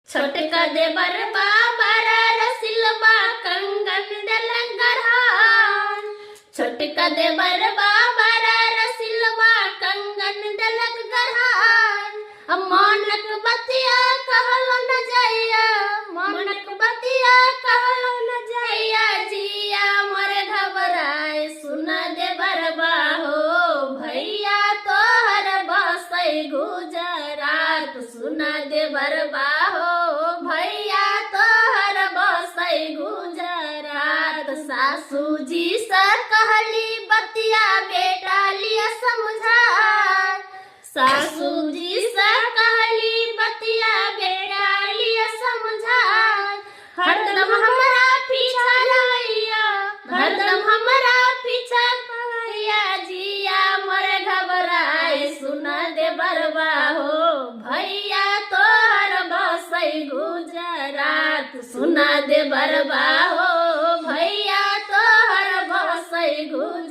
छोटका देवर बाबरा रसिलबा कंगन दलंगरहान। छोटका देवर बाबरा रसिलबा कंगन दलक गरहान। मानक बतिया कहलो न जइया, मानक बतिया कहलो न जइया, जिया मोरे घबराए सुन देवर बाहो, भैया तोहर बसै गुजरात सुन देवर बाहो, भैया तोहर बसै गुजरात। सासू जी से कहली बतिया बेटा लिया समझाए, सासू जी से कहली बतिया बेटा लिया समझाए। हरदम हमरा पीछा रहिया, हरदम हमरा पीछा रहिया, जिया मोरे घबराए सुन देवर बाहो, भैया तोहर बसै गुजरात सुन देवर बाहो, भैया तोहर बसै गुजरात।